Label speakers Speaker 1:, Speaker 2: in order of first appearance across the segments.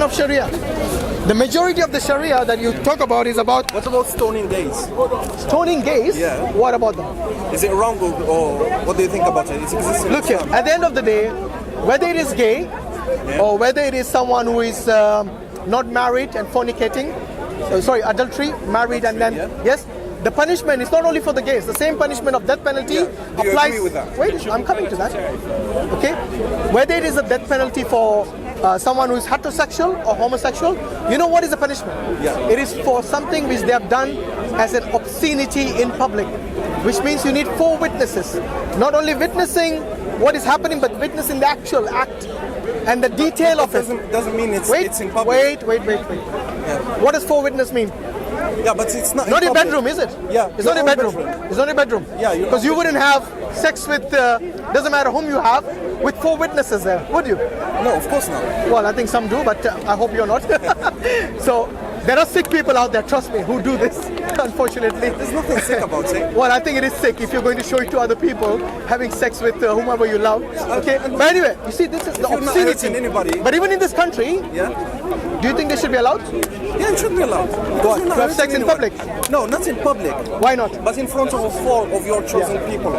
Speaker 1: of Sharia. The majority of the Sharia that you talk about is about...
Speaker 2: What about stoning gays?
Speaker 1: Stoning gays?
Speaker 2: Yeah.
Speaker 1: What about them?
Speaker 2: Is it wrong or what do you think about it? It's existing.
Speaker 1: Look here, at the end of the day, whether it is gay or whether it is someone who is not married and fornicating, adultery, married and then, yes, the punishment is not only for the gays. The same punishment of death penalty applies.
Speaker 2: Do you agree with that?
Speaker 1: Wait, I'm coming to that. Okay, whether it is a death penalty for someone who is heterosexual or homosexual, you know what is the punishment?
Speaker 2: Yeah.
Speaker 1: It is for something which they have done as an obscenity in public, which means you need 4 witnesses. Not only witnessing what is happening, but witnessing the actual act and the detail of it.
Speaker 2: Doesn't mean it's in public.
Speaker 1: Wait. Yeah. What does 4 witnesses mean?
Speaker 2: Yeah, but it's not.
Speaker 1: Not in bedroom, is it?
Speaker 2: Yeah,
Speaker 1: it's not in bedroom. It's not in bedroom.
Speaker 2: Yeah,
Speaker 1: because you wouldn't have sex with doesn't matter whom you have with 4 witnesses there, would you?
Speaker 2: No, of course not.
Speaker 1: Well, I think some do, but I hope you're not. So there are sick people out there, trust me, who do this. Unfortunately,
Speaker 2: there's nothing sick about it.
Speaker 1: Well, I think it is sick if you're going to show it to other people having sex with whomever you love. Okay, but anyway, you see, this is the obscenity.
Speaker 2: Anybody.
Speaker 1: But even in this country, do you think they should be allowed?
Speaker 2: Yeah, it should be allowed.
Speaker 1: What? To have sex in public?
Speaker 2: No, not in public.
Speaker 1: Why not?
Speaker 2: But in front of 4 of your chosen people.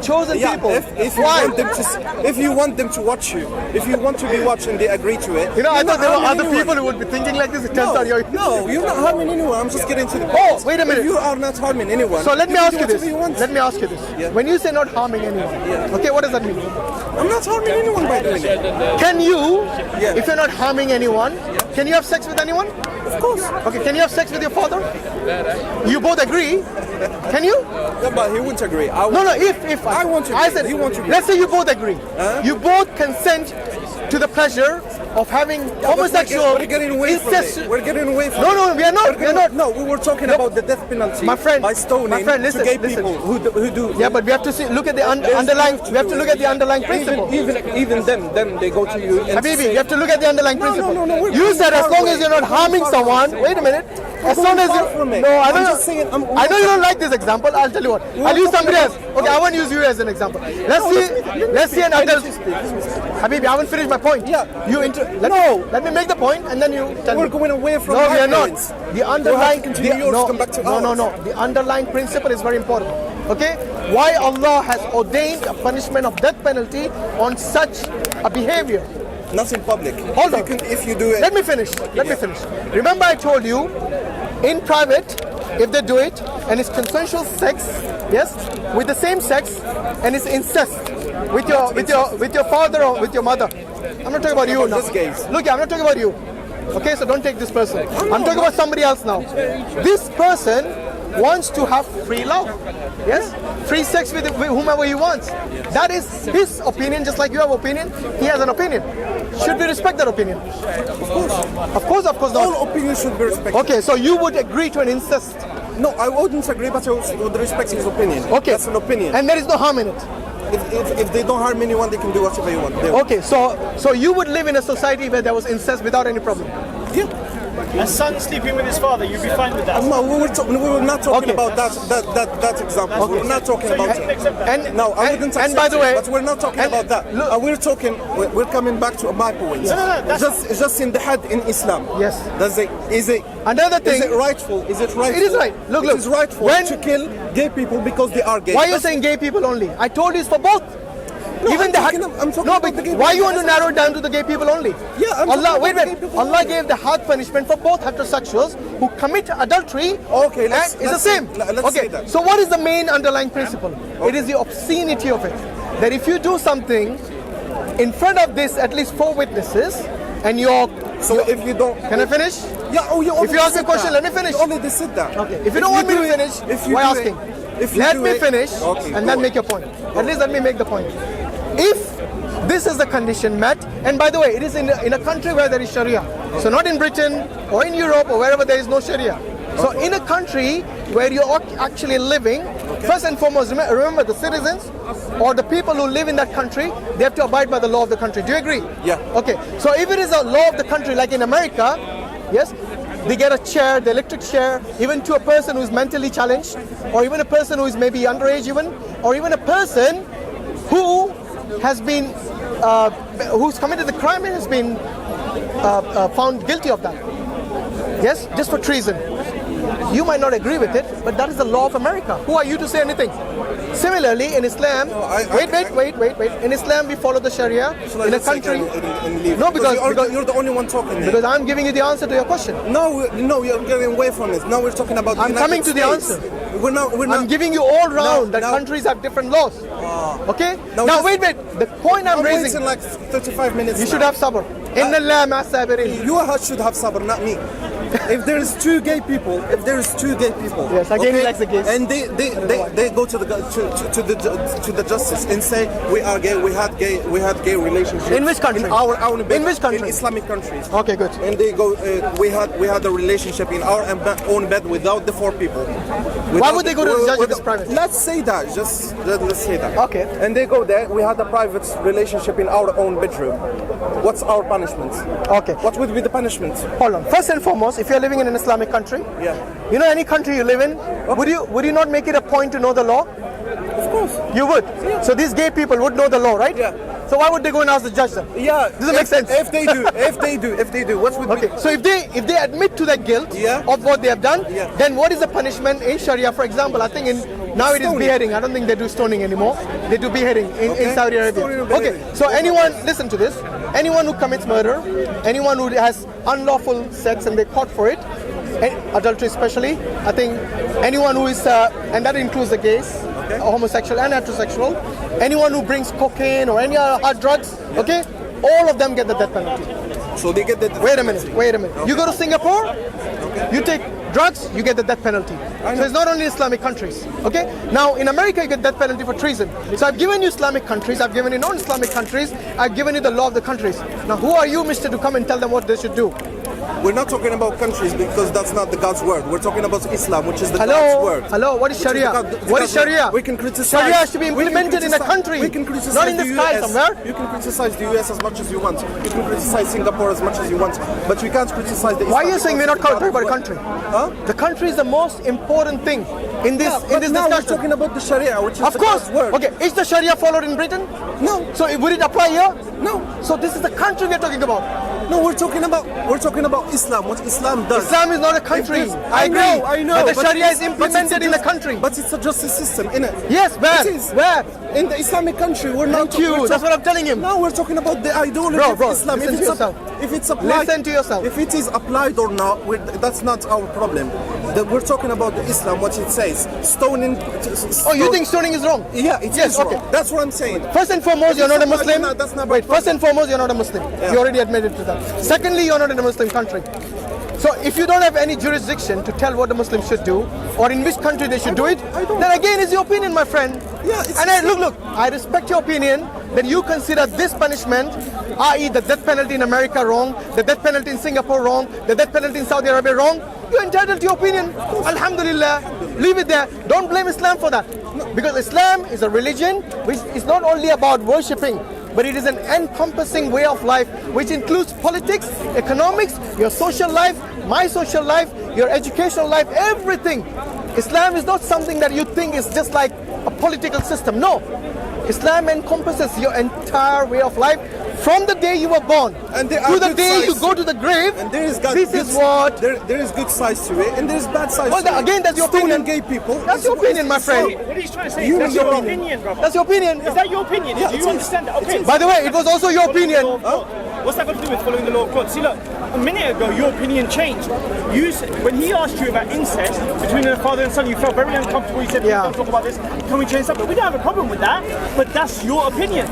Speaker 1: Chosen people.
Speaker 2: If you want them to watch you, if you want to be watched and they agree to it.
Speaker 1: You know, I thought there were other people who would be thinking like this. It turns out you're...
Speaker 2: No, you're not harming anyone. I'm just getting to the point.
Speaker 1: Oh, wait a minute.
Speaker 2: If you are not harming anyone.
Speaker 1: So let me ask you this. When you say not harming anyone, okay, what does that mean?
Speaker 2: I'm not harming anyone by doing it.
Speaker 1: Can you, if you're not harming anyone, can you have sex with anyone?
Speaker 2: Of course.
Speaker 1: Okay, can you have sex with your father? You both agree? Can you?
Speaker 2: Yeah, but he wouldn't agree.
Speaker 1: If
Speaker 2: I want to agree,
Speaker 1: I said,
Speaker 2: he wants to agree.
Speaker 1: Let's say you both agree. You both consent to the pleasure of having homosexual
Speaker 2: We're getting away from it. We're getting away from it.
Speaker 1: No, we are not. We are not.
Speaker 2: No, we were talking about the death penalty.
Speaker 1: My friend,
Speaker 2: by stoning
Speaker 1: listen,
Speaker 2: to gay people who do.
Speaker 1: Yeah, but we have to look at the underlying. We have to look at the underlying principle.
Speaker 2: Even then they go to you.
Speaker 1: Habibi, you have to look at the underlying principle.
Speaker 2: No.
Speaker 1: You said as long as you're not harming someone. Wait a minute. As long as you. No, I know you don't like this example. I'll tell you what. I'll use somebody else. Okay, I won't use you as an example. Let's see an adult. Habibi, I haven't finished my point.
Speaker 2: Yeah.
Speaker 1: Let me make the point and then you tell me.
Speaker 2: We're going away from.
Speaker 1: No, we are not. The underlying.
Speaker 2: No.
Speaker 1: The underlying principle is very important. Okay? Why Allah has ordained a punishment of death penalty on such a behavior?
Speaker 2: Not in public.
Speaker 1: Hold on.
Speaker 2: If you do it.
Speaker 1: Let me finish. Remember I told you, in private, if they do it, and it's consensual sex, yes, with the same sex, and it's incest with your father or with your mother. I'm not talking about you now. Look, I'm not talking about you. Okay, so don't take this person. I'm talking about somebody else now. This person wants to have free love. Yes? Free sex with whomever he wants. That is his opinion, just like you have opinion. He has an opinion. Should we respect that opinion? Of course not.
Speaker 2: All opinions should be respected.
Speaker 1: Okay, so you would agree to an incest?
Speaker 2: No, I wouldn't agree, but I would respect his opinion.
Speaker 1: Okay.
Speaker 2: That's an opinion.
Speaker 1: And there is no harm in it?
Speaker 2: If they don't harm anyone, they can do whatever you want.
Speaker 1: Okay, so you would live in a society where there was incest without any problem?
Speaker 2: Yeah.
Speaker 3: A son sleeping with his father, you'd be fine with that?
Speaker 2: No, we were not talking about that example.
Speaker 1: Okay.
Speaker 2: We're not talking about
Speaker 1: it.
Speaker 2: No, I wouldn't accept
Speaker 1: by the way,
Speaker 2: but we're not talking about that. We're coming back to my point.
Speaker 1: No,
Speaker 2: just in the Hyde in Islam.
Speaker 1: Yes.
Speaker 2: Another thing? Is it rightful? Is it rightful?
Speaker 1: It is right. Look.
Speaker 2: It is rightful to kill gay people because they are gay.
Speaker 1: Why are you saying gay people only? I told you it's for both.
Speaker 2: No,
Speaker 1: even
Speaker 2: I'm talking about the gay
Speaker 1: why you
Speaker 2: people.
Speaker 1: want to narrow it down to the gay people only?
Speaker 2: Yeah,
Speaker 1: Allah gave the hard punishment for both heterosexuals who commit adultery.
Speaker 2: Okay,
Speaker 1: it's the same.
Speaker 2: Let's say that.
Speaker 1: So what is the main underlying principle? Okay. It is the obscenity of it. That if you do something in front of this at least 4 witnesses and
Speaker 2: if you don't,
Speaker 1: can I finish?
Speaker 2: Yeah.
Speaker 1: If you ask me a question, let me finish.
Speaker 2: You already said that.
Speaker 1: Okay. If you don't want me to finish, why asking? Let me finish and then make your point. At least let me make the point. If this is the condition met, and by the way, it is in a country where there is Sharia. So not in Britain or in Europe or wherever there is no Sharia. So in a country where you're actually living, first and foremost, remember the citizens or the people who live in that country, they have to abide by the law of the country. Do you agree?
Speaker 2: Yeah.
Speaker 1: Okay. So if it is a law of the country, like in America, yes, they get a chair, the electric chair, even to a person who is mentally challenged, or even a person who is maybe underage even, or even a person who has been, who's committed the crime and has been found guilty of that. Yes, just for treason. You might not agree with it, but that is the law of America. Who are you to say anything? Similarly, in Islam, wait. In Islam, we follow the Sharia. In a country, no, because
Speaker 2: you're the only one talking.
Speaker 1: Because I'm giving you the answer to your question.
Speaker 2: No, you're getting away from it. Now we're talking about.
Speaker 1: I'm coming to the answer.
Speaker 2: We're not.
Speaker 1: I'm giving you all round that countries have different laws. Okay. Now wait. The point I'm raising.
Speaker 2: In like 35 minutes.
Speaker 1: You should have sabr. Inna Allah ma sabirin.
Speaker 2: You should have sabr, not me. If there is two gay people,
Speaker 1: yes, again he likes the gays,
Speaker 2: and they go to the justice and say we are gay, we had gay relationships.
Speaker 1: In which country?
Speaker 2: In our
Speaker 1: in which country?
Speaker 2: In Islamic countries.
Speaker 1: Okay, good.
Speaker 2: And they go, we had a relationship in our own bed without the four people.
Speaker 1: Why would they go to the judge if it's private?
Speaker 2: Let's say that. Let's say that.
Speaker 1: Okay.
Speaker 2: And they go there. We had a private relationship in our own bedroom. What's our punishment?
Speaker 1: Okay.
Speaker 2: What would be the punishment?
Speaker 1: Hold on. First and foremost, if you're living in an Islamic country, you know any country you live in, would you not make it a point to know the law?
Speaker 2: Of course.
Speaker 1: You would. Yeah. So these gay people would know the law, right?
Speaker 2: Yeah.
Speaker 1: So why would they go and ask the judge then?
Speaker 2: Yeah.
Speaker 1: Does it make sense?
Speaker 2: If they do, what would
Speaker 1: okay. So if they admit to their guilt of what they have done, then what is the punishment in Sharia? For example, I think now it is beheading. I don't think they do stoning anymore. They do beheading in Saudi Arabia. Okay. So anyone, listen to this. Anyone who commits murder, anyone who has unlawful sex and they're caught for it, adultery especially, I think anyone who is, and that includes the gays, homosexual and heterosexual, anyone who brings cocaine or any other hard drugs, okay, all of them get the death penalty.
Speaker 2: So they get the death
Speaker 1: penalty. Wait a minute. You go to Singapore, you take drugs, you get the death penalty. So it's not only Islamic countries, okay? Now in America you get death penalty for treason. So I've given you Islamic countries, I've given you non-Islamic countries, I've given you the law of the countries. Now who are you, mister, to come and tell them what they should do?
Speaker 2: We're not talking about countries because that's not the God's word. We're talking about Islam, which is the God's word.
Speaker 1: Hello, what is Sharia? What is Sharia?
Speaker 2: We can criticize.
Speaker 1: Sharia has to be implemented in a country,
Speaker 2: we can criticize
Speaker 1: not in the sky somewhere.
Speaker 2: You can criticize the US as much as you want. You can criticize Singapore as much as you want. But you can't criticize the Islam.
Speaker 1: Why are you saying we're not talking about a country?
Speaker 2: Huh?
Speaker 1: The country is the most important thing in this discussion.
Speaker 2: We're talking about the Sharia, which is the God's word.
Speaker 1: Okay, is the Sharia followed in Britain?
Speaker 2: No.
Speaker 1: So would it apply here?
Speaker 2: No.
Speaker 1: So this is the country we're talking about.
Speaker 2: No, we're talking about Islam. What Islam does.
Speaker 1: Islam is not a country. I agree.
Speaker 2: I know.
Speaker 1: But the Sharia is implemented in the country.
Speaker 2: But it's a justice system, innit?
Speaker 1: Yes, where?
Speaker 2: It is.
Speaker 1: Where?
Speaker 2: In the Islamic country, we're not.
Speaker 1: Thank you. That's what I'm telling him.
Speaker 2: No, we're talking about the ideology of Islam.
Speaker 1: Listen to yourself.
Speaker 2: If it's applied,
Speaker 1: listen to yourself.
Speaker 2: If it is applied or not, that's not our problem. We're talking about the Islam, what it says. Stoning.
Speaker 1: Oh, you think stoning is wrong?
Speaker 2: Yeah, it is wrong. That's what I'm saying.
Speaker 1: First and foremost, you're not a Muslim.
Speaker 2: That's not
Speaker 1: Wait, first and foremost, you're not a Muslim.
Speaker 2: Yeah.
Speaker 1: You already admitted to that. Secondly, you're not in a Muslim country. So if you don't have any jurisdiction to tell what the Muslims should do, or in which country they should do it, then again it's your opinion, my friend.
Speaker 2: Yeah,
Speaker 1: and look, I respect your opinion that you consider this punishment, i.e. the death penalty in America wrong, the death penalty in Singapore wrong, the death penalty in Saudi Arabia wrong. You're entitled to your opinion. Alhamdulillah. Leave it there. Don't blame Islam for that. Because Islam is a religion which is not only about worshipping, but it is an encompassing way of life which includes politics, economics, your social life, my social life, your educational life, everything. Islam is not something that you think is just like a political system. No. Islam encompasses your entire way of life from the day you were born to the day you go to the grave.
Speaker 2: And there is
Speaker 1: this is what
Speaker 2: there is good sides to it, and there is bad sides to it.
Speaker 1: Again, that's your opinion.
Speaker 2: Gay people.
Speaker 1: That's your opinion, my friend.
Speaker 3: What are you trying to say? That's your opinion, brother.
Speaker 1: That's your opinion.
Speaker 3: Is that your opinion?
Speaker 2: Yeah,
Speaker 3: do you understand that? Okay.
Speaker 1: By the way, it was also your opinion.
Speaker 3: What's that got to do with following the law of God? See, look, a minute ago, your opinion changed. You said, when he asked you about incest between a father and son, you felt very uncomfortable. You said, "We don't talk about this. Can we change something?" We don't have a problem with that, but that's your opinion.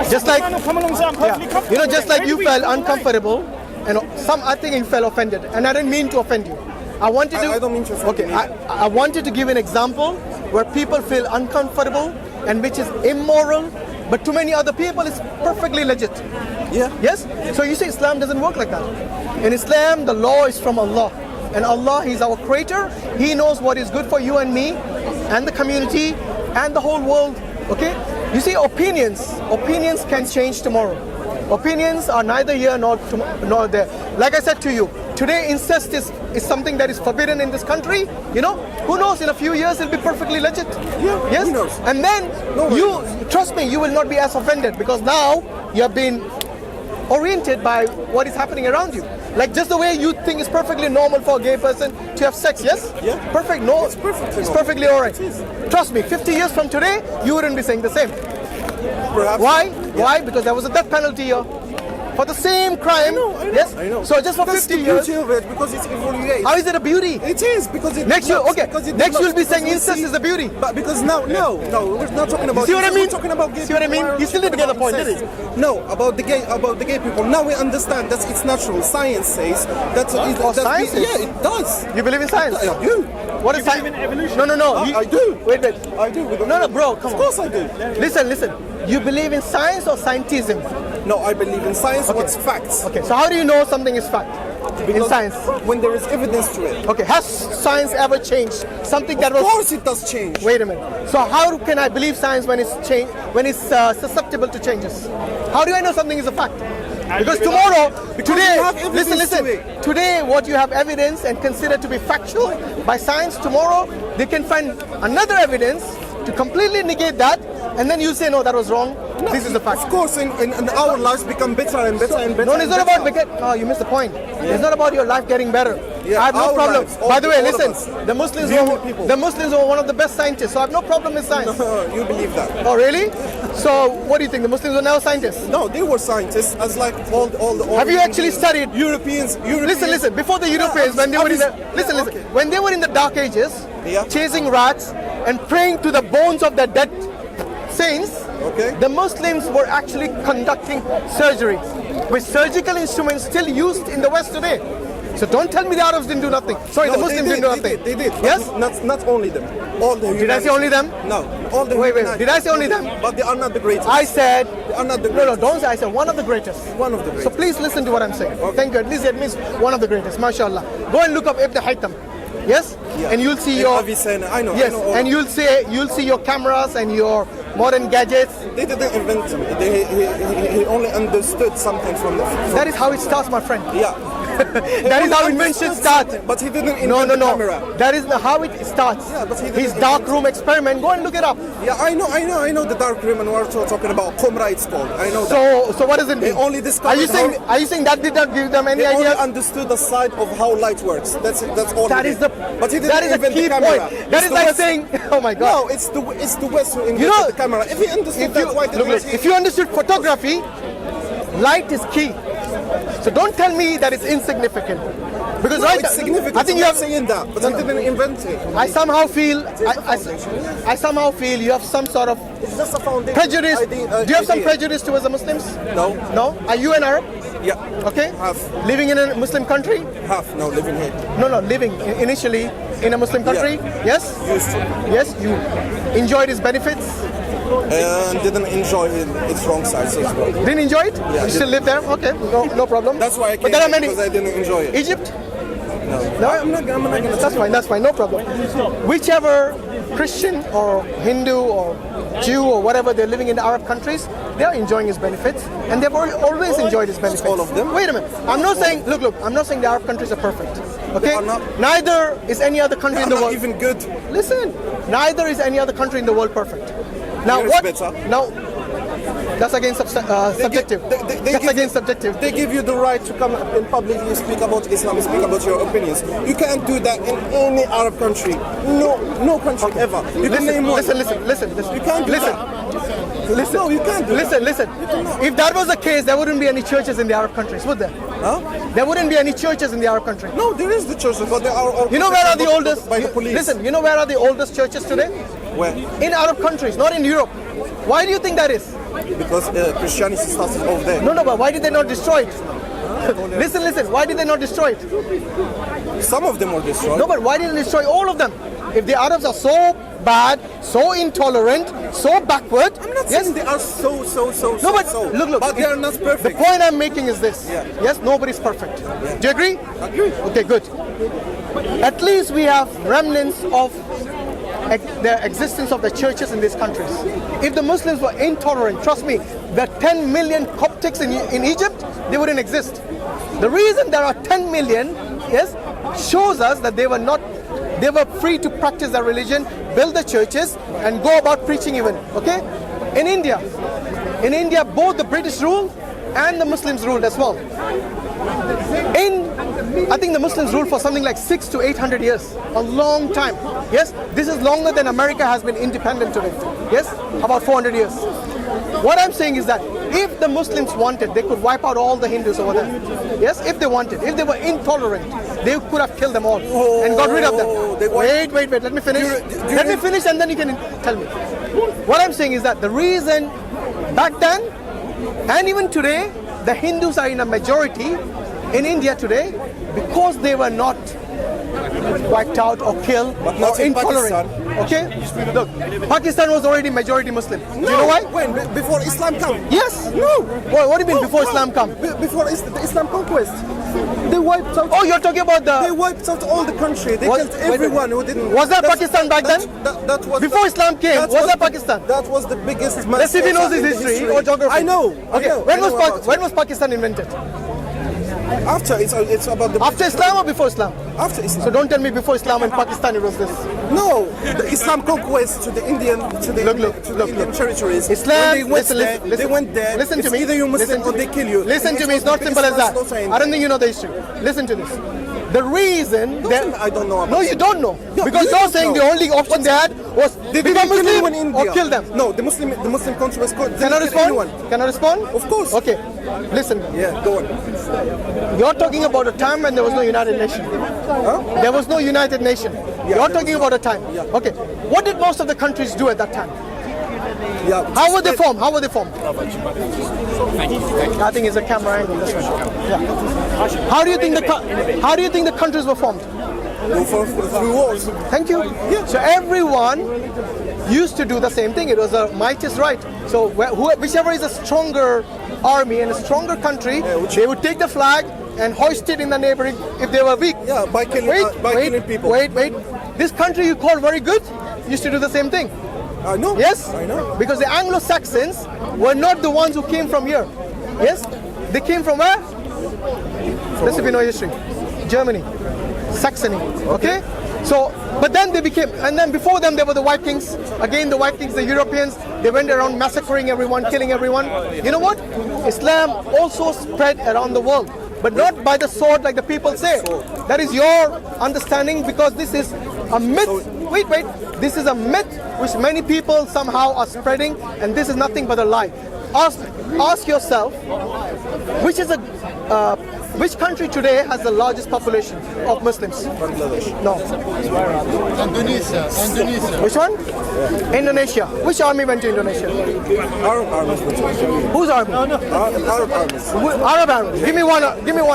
Speaker 1: Just like,
Speaker 3: come along and say, I'm perfectly comfortable.
Speaker 1: you know, just like you felt uncomfortable, and I think you felt offended, and I didn't mean to offend you. I wanted to.
Speaker 2: I don't mean to offend you.
Speaker 1: Okay, I wanted to give an example where people feel uncomfortable and which is immoral, but to many other people it's perfectly legit.
Speaker 2: Yeah.
Speaker 1: Yes? So you say Islam doesn't work like that. In Islam, the law is from Allah. And Allah, He's our creator. He knows what is good for you and me and the community and the whole world. Okay? You see, opinions can change tomorrow. Opinions are neither here nor there. Like I said to you, today incest is something that is forbidden in this country. You know, who knows, in a few years it'll be perfectly legit.
Speaker 2: Yeah,
Speaker 1: yes?
Speaker 2: Who knows?
Speaker 1: And then trust me, you will not be as offended because now you have been oriented by what is happening around you. Like just the way you think it's perfectly normal for a gay person to have sex, yes?
Speaker 2: Yeah.
Speaker 1: Perfect, no,
Speaker 2: It's perfectly
Speaker 1: it's
Speaker 2: normal.
Speaker 1: perfectly all right.
Speaker 2: It is.
Speaker 1: Trust me, 50 years from today, you wouldn't be saying the same.
Speaker 2: Perhaps.
Speaker 1: Why?
Speaker 2: Yeah.
Speaker 1: Why? Because there was a death penalty here for the same crime.
Speaker 2: I know,
Speaker 1: Yes?
Speaker 2: I know.
Speaker 1: So just for
Speaker 2: That's
Speaker 1: 50
Speaker 2: the
Speaker 1: years,
Speaker 2: beauty of it, because it's evaluated.
Speaker 1: how is it a beauty?
Speaker 2: It is, because it
Speaker 1: Next year,
Speaker 2: develops,
Speaker 1: okay.
Speaker 2: because it
Speaker 1: Next
Speaker 2: develops,
Speaker 1: you'll be
Speaker 2: because
Speaker 1: saying
Speaker 2: we
Speaker 1: incest
Speaker 2: see-
Speaker 1: is a beauty.
Speaker 2: But because now, no, we're not talking about.
Speaker 1: See what I
Speaker 2: incest,
Speaker 1: mean?
Speaker 2: We're talking about gay
Speaker 1: See what I
Speaker 2: people.
Speaker 1: mean?
Speaker 2: We're
Speaker 1: You still didn't get the
Speaker 2: talking
Speaker 1: point,
Speaker 2: about
Speaker 1: did
Speaker 2: incest. No, about the gay people. Now we understand that it's natural. Science says that.
Speaker 1: Science says?
Speaker 2: Yeah, it does.
Speaker 1: You believe in science?
Speaker 2: I do.
Speaker 1: What is
Speaker 3: You
Speaker 1: science?
Speaker 3: believe in evolution?
Speaker 1: No.
Speaker 2: I do.
Speaker 1: Wait.
Speaker 2: I do.
Speaker 1: No, bro, come
Speaker 2: Of course I do.
Speaker 1: Listen. You believe in science or scientism?
Speaker 2: No, I believe in science. What's facts?
Speaker 1: Okay, so how do you know something is fact in
Speaker 2: Because
Speaker 1: science?
Speaker 2: when there is evidence to it.
Speaker 1: Okay, has science ever changed something that
Speaker 2: Of
Speaker 1: was?
Speaker 2: course it does change.
Speaker 1: Wait a minute. So how can I believe science when it's susceptible to changes? How do I know something is a fact? Because tomorrow, today,
Speaker 2: you have evidence
Speaker 1: listen.
Speaker 2: to it.
Speaker 1: Today, what you have evidence and consider to be factual by science, tomorrow they can find another evidence to completely negate that, and then you say no, that was wrong. This is a fact.
Speaker 2: Of course, in our lives become better and better and better.
Speaker 1: No, it's
Speaker 2: and
Speaker 1: not
Speaker 2: better.
Speaker 1: about no, you missed the point. It's not about your life getting better.
Speaker 2: Yeah,
Speaker 1: I have no
Speaker 2: our
Speaker 1: problem.
Speaker 2: lives,
Speaker 1: By the way,
Speaker 2: all of
Speaker 1: listen,
Speaker 2: us.
Speaker 1: the Muslims
Speaker 2: Real people.
Speaker 1: were one of the best scientists, so I have no problem with science.
Speaker 2: You believe that?
Speaker 1: Oh, really? So, what do you think? The Muslims are now scientists?
Speaker 2: No, they were scientists, as like all the.
Speaker 1: Have you actually studied?
Speaker 2: Europeans?
Speaker 1: Listen. Before the Europeans, when they were in the when they were in the Dark Ages,
Speaker 2: Yeah.
Speaker 1: chasing rats and praying to the bones of their dead saints,
Speaker 2: Okay.
Speaker 1: the Muslims were actually conducting surgery with surgical instruments still used in the West today. So don't tell me the Arabs didn't do nothing. Sorry, the
Speaker 2: No,
Speaker 1: Muslims didn't do nothing.
Speaker 2: They did.
Speaker 1: Yes?
Speaker 2: Not only them. All the.
Speaker 1: Did I say only them?
Speaker 2: No. All the.
Speaker 1: Wait.
Speaker 2: humanity-
Speaker 1: Did I say only them?
Speaker 2: But they are not the greatest.
Speaker 1: I said
Speaker 2: They are not the
Speaker 1: no,
Speaker 2: greatest.
Speaker 1: don't say I said one of the greatest.
Speaker 2: One of the
Speaker 1: So
Speaker 2: greatest.
Speaker 1: please listen to what I'm saying. Thank you. At least it means one of the greatest. MashaAllah. Go and look up Ibn Haytham. Yes?
Speaker 2: Yeah.
Speaker 1: And you'll see
Speaker 2: In
Speaker 1: your
Speaker 2: Avicenna, I know.
Speaker 1: yes,
Speaker 2: I know all
Speaker 1: and you'll see your cameras and your modern gadgets.
Speaker 2: They didn't invent him. He only understood something from the.
Speaker 1: That is how it starts, my friend.
Speaker 2: Yeah.
Speaker 1: That is how invention starts.
Speaker 2: But he didn't invent
Speaker 1: No.
Speaker 2: the camera.
Speaker 1: That is how it starts.
Speaker 2: Yeah, but he didn't
Speaker 1: His dark room experiment. Go and look it up.
Speaker 2: Yeah, I know the dark room, and we're talking about Qumra, it's called. I know that.
Speaker 1: So what does it mean?
Speaker 2: They only discovered
Speaker 1: Are you saying that did not give them any
Speaker 2: He only
Speaker 1: ideas?
Speaker 2: understood the side of how light works. That's all.
Speaker 1: That
Speaker 2: he
Speaker 1: is
Speaker 2: did.
Speaker 1: the
Speaker 2: But he didn't
Speaker 1: that is a
Speaker 2: invent
Speaker 1: key
Speaker 2: the camera.
Speaker 1: point. That
Speaker 2: It's
Speaker 1: is
Speaker 2: the
Speaker 1: like
Speaker 2: West-
Speaker 1: saying, oh my God.
Speaker 2: No, it's the West who invented the camera. If he understood that, why didn't he?
Speaker 1: If you understood photography, light is key. So don't tell me that it's insignificant. Because
Speaker 2: No,
Speaker 1: right,
Speaker 2: it's significant.
Speaker 1: I think
Speaker 2: I'm
Speaker 1: you
Speaker 2: not
Speaker 1: have.
Speaker 2: saying that, but he didn't invent it.
Speaker 1: I somehow feel. I somehow feel you have some sort of
Speaker 2: It's just a foundation.
Speaker 1: prejudice. Do you have some prejudice towards the Muslims?
Speaker 2: No.
Speaker 1: No. Are you an Arab?
Speaker 2: Yeah.
Speaker 1: Okay.
Speaker 2: Half.
Speaker 1: Living in a Muslim country?
Speaker 2: Half. No, living here.
Speaker 1: No. Living initially in a Muslim country? Yes.
Speaker 2: Used to.
Speaker 1: Yes. You enjoyed its benefits.
Speaker 2: And didn't enjoy its wrong sides as well.
Speaker 1: Didn't enjoy it?
Speaker 2: Yeah,
Speaker 1: You still live there? Okay. No problem.
Speaker 2: That's why I
Speaker 1: But
Speaker 2: came
Speaker 1: there are
Speaker 2: here,
Speaker 1: many.
Speaker 2: because I didn't enjoy it.
Speaker 1: Egypt?
Speaker 2: No, I'm not gonna.
Speaker 1: That's fine, no problem. Whichever Christian or Hindu or Jew or whatever, they're living in the Arab countries, they're enjoying its benefits, and they've always enjoyed its benefits.
Speaker 2: All of them?
Speaker 1: Wait a minute. I'm not saying, look, I'm not saying the Arab countries are perfect. Okay?
Speaker 2: are not.
Speaker 1: Neither is any other country in
Speaker 2: I'm
Speaker 1: the
Speaker 2: not
Speaker 1: world.
Speaker 2: even good.
Speaker 1: Listen, neither is any other country in the world perfect. Now
Speaker 2: Yours
Speaker 1: what?
Speaker 2: better.
Speaker 1: Now, that's against subjective. That's against subjective.
Speaker 2: They give you the right to come and publicly speak about Islam, speak about your opinions. You can't do that in any Arab country. No country ever. You can name one.
Speaker 1: Listen.
Speaker 2: You can't do
Speaker 1: listen.
Speaker 2: that.
Speaker 1: Listen.
Speaker 2: No, you can't do that.
Speaker 1: Listen. If that was the case, there wouldn't be any churches in the Arab countries, would there?
Speaker 2: Huh?
Speaker 1: There wouldn't be any churches in the Arab country.
Speaker 2: No, there is the churches, but they are all.
Speaker 1: You know where are the
Speaker 2: protected
Speaker 1: oldest?
Speaker 2: by the police?
Speaker 1: Listen, you know where are the oldest churches today?
Speaker 2: Where?
Speaker 1: In Arab countries, not in Europe. Why do you think that is?
Speaker 2: Because Christianity started over there.
Speaker 1: No, but why did they not destroy it? Listen. Why did they not destroy it?
Speaker 2: Some of them were destroyed.
Speaker 1: No, but why didn't they destroy all of them? If the Arabs are so bad, so intolerant, so backward,
Speaker 2: I'm not
Speaker 1: yes,
Speaker 2: saying they are so.
Speaker 1: No, but
Speaker 2: so.
Speaker 1: look.
Speaker 2: But they are not
Speaker 1: The
Speaker 2: perfect.
Speaker 1: point I'm making is this.
Speaker 2: Yeah.
Speaker 1: Yes, nobody's perfect. Do you agree?
Speaker 2: Agree.
Speaker 1: Okay, good. At least we have remnants of the existence of the churches in these countries. If the Muslims were intolerant, trust me, the 10 million Coptics in Egypt, they wouldn't exist. The reason there are 10 million, yes, shows us that they were free to practice their religion, build the churches, and go about preaching even. Okay? In India, both the British rule and the Muslims ruled as well. I think the Muslims ruled for something like 600 to 800 years, a long time. Yes, this is longer than America has been independent today. Yes, about 400 years. What I'm saying is that if the Muslims wanted, they could wipe out all the Hindus over there. Yes, if they wanted, if they were intolerant, they could have killed them all and got rid of them. Wait, let me finish. Let me finish and then you can tell me. What I'm saying is that the reason back then and even today, the Hindus are in a majority in India today because they were not wiped out or killed or intolerant. Okay? Look, Pakistan was already majority Muslim. Do you know why?
Speaker 2: When? Before Islam come?
Speaker 1: Yes. No. What do you mean before Islam come?
Speaker 2: Before the Islam conquest. They wiped out.
Speaker 1: Oh, you're talking about
Speaker 2: They wiped out all the country. They killed everyone who didn't.
Speaker 1: Was that Pakistan back then?
Speaker 2: That was
Speaker 1: before Islam came. Was that Pakistan?
Speaker 2: That was the biggest.
Speaker 1: Let's see if he knows his history or geography.
Speaker 2: I know.
Speaker 1: Okay. When was Pakistan invented?
Speaker 2: After it's about the.
Speaker 1: After Islam or before Islam?
Speaker 2: After Islam.
Speaker 1: So don't tell me before Islam and Pakistan it was this.
Speaker 2: No, the Islam conquest to the Indian Indian territories.
Speaker 1: Islam.
Speaker 2: They went there.
Speaker 1: Listen to me.
Speaker 2: Either you Muslim or they kill you.
Speaker 1: Listen to me. It's not simple as that. I don't think you know the history. Listen to this. The reason that
Speaker 2: I don't know about.
Speaker 1: No, you don't know. Because you're saying the only option they had was become Muslim or kill them.
Speaker 2: No, the Muslim country was called.
Speaker 1: Can I respond? Can I respond?
Speaker 2: Of course.
Speaker 1: Okay. Listen.
Speaker 2: Yeah, go on.
Speaker 1: You're talking about a time when there was no United Nation.
Speaker 2: Huh?
Speaker 1: There was no United Nation. You're talking about a time.
Speaker 2: Yeah.
Speaker 1: Okay. What did most of the countries do at that time?
Speaker 2: Yeah.
Speaker 1: How were they formed? How were they formed? I think it's a camera angle. That's right. Yeah. How do you think the countries were formed?
Speaker 2: Through wars.
Speaker 1: Thank you. Yeah. So everyone used to do the same thing. It was a might is right. So whichever is a stronger army and a stronger country, they would take the flag and hoist it in the neighboring if they were weak.
Speaker 2: Yeah, by killing people.
Speaker 1: Wait. This country you call very good used to do the same thing.
Speaker 2: I know.
Speaker 1: Yes?
Speaker 2: I know.
Speaker 1: Because the Anglo-Saxons were not the ones who came from here. Yes? They came from where? Let's if you know history. Germany. Saxony. Okay? So, but then they became, and then before them there were the Vikings. Again, the Vikings, the Europeans, they went around massacring everyone, killing everyone. You know what? Islam also spread around the world. But not by the sword like the people say. That is your understanding because this is a myth. Wait. This is a myth which many people somehow are spreading, and this is nothing but a lie. Ask yourself, which country today has the largest population of Muslims? No.
Speaker 4: Indonesia.
Speaker 1: Which one? Yeah. Indonesia. Which army went to Indonesia?
Speaker 2: Arab armies.
Speaker 1: Whose army?
Speaker 2: Arab armies.
Speaker 1: Arab army. Give me one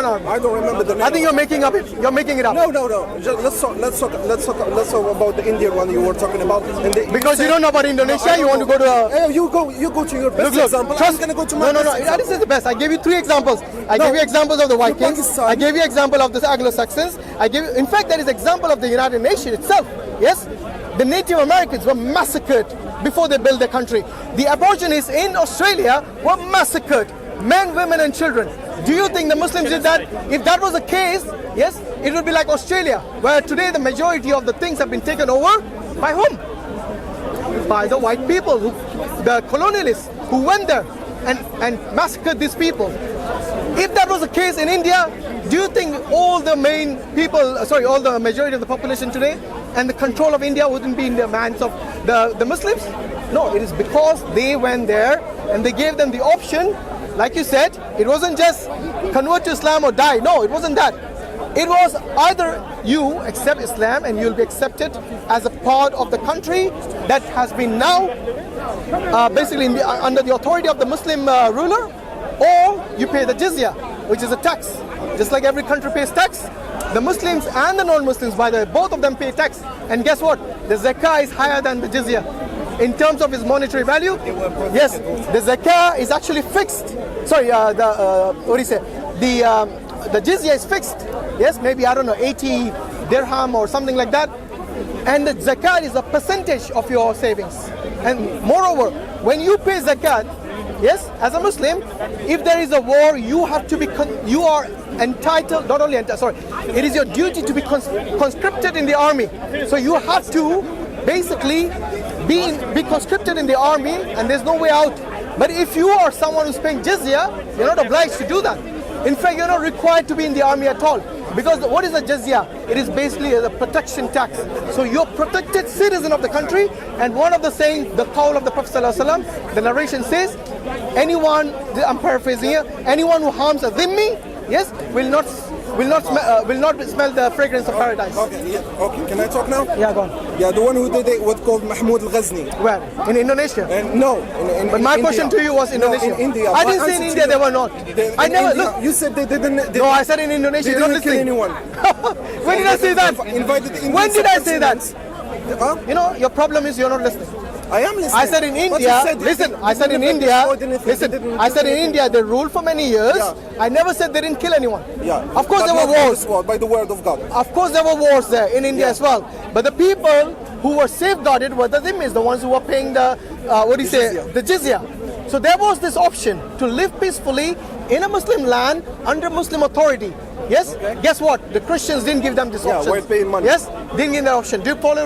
Speaker 1: army.
Speaker 2: I don't remember the name.
Speaker 1: I think you're making it up.
Speaker 2: No. Let's talk about the Indian one you were talking about.
Speaker 1: Because you don't know about Indonesia, you want to go to.
Speaker 2: You go to your best example.
Speaker 1: Trust,
Speaker 2: I'm gonna go to my
Speaker 1: no.
Speaker 2: best example.
Speaker 1: This is the best. I gave you 3 examples. I gave you examples of the Vikings. I gave you example of the Anglo-Saxons. In fact, there is example of the United Nations itself. Yes, the Native Americans were massacred before they built their country. The Aborigines in Australia were massacred, men, women, and children. Do you think the Muslims did that? If that was the case, yes, it would be like Australia, where today the majority of the things have been taken over by whom? By the white people, the colonialists who went there and massacred these people. If that was the case in India, do you think all the majority of the population today and the control of India wouldn't be in the hands of the Muslims? No, it is because they went there and they gave them the option. Like you said, it wasn't just convert to Islam or die. No, it wasn't that. It was either you accept Islam and you'll be accepted as a part of the country that has been now basically under the authority of the Muslim ruler, or you pay the jizya, which is a tax. Just like every country pays tax, the Muslims and the non-Muslims, both of them pay tax. And guess what? The zakah is higher than the jizya. In terms of its monetary value, yes, the zakah is actually fixed. Sorry, what do you say? The jizya is fixed. Yes, maybe, I don't know, 80 dirham or something like that. And the zakat is a percentage of your savings. And moreover, when you pay zakat, yes, as a Muslim, if there is a war, you have to be, you are entitled, not only entitled, it is your duty to be conscripted in the army. So you have to basically be conscripted in the army, and there's no way out. But if you are someone who's paying jizya, you're not obliged to do that. In fact, you're not required to be in the army at all. Because what is a jizya? It is basically a protection tax. So you're protected citizen of the country, and one of the saying, the qawl of the Prophet ﷺ, the narration says, anyone, I'm paraphrasing here, anyone who harms a dhimmi, yes, will not smell the fragrance of paradise.
Speaker 2: Okay, okay. Can I talk now?
Speaker 1: Yeah, go on.
Speaker 2: Yeah, the one who did it was called Mahmoud al-Ghazni.
Speaker 1: Where? In Indonesia?
Speaker 2: No.
Speaker 1: But my question to you was Indonesia.
Speaker 2: No, in India.
Speaker 1: I didn't say in India they were not. I never, look.
Speaker 2: You said they didn't.
Speaker 1: No, I said in Indonesia.
Speaker 2: They
Speaker 1: You're not
Speaker 2: didn't kill
Speaker 1: listening.
Speaker 2: anyone.
Speaker 1: When did I say that? When did I say that?
Speaker 2: Huh?
Speaker 1: You know, your problem is you're not listening.
Speaker 2: I am listening.
Speaker 1: I said in India, I said in India they ruled for many years.
Speaker 2: Yeah.
Speaker 1: I never said they didn't kill anyone.
Speaker 2: Yeah.
Speaker 1: Of course there were wars.
Speaker 2: By the word of God.
Speaker 1: Of course there were wars there in India as well. But the people who were safeguarded were the dhimmis, the ones who were paying the, the jizya. So there was this option to live peacefully in a Muslim land under Muslim authority. Yes? Okay. Guess what? The Christians didn't give them this option.
Speaker 2: We're paying money.
Speaker 1: Yes? Didn't give them that option. Do you follow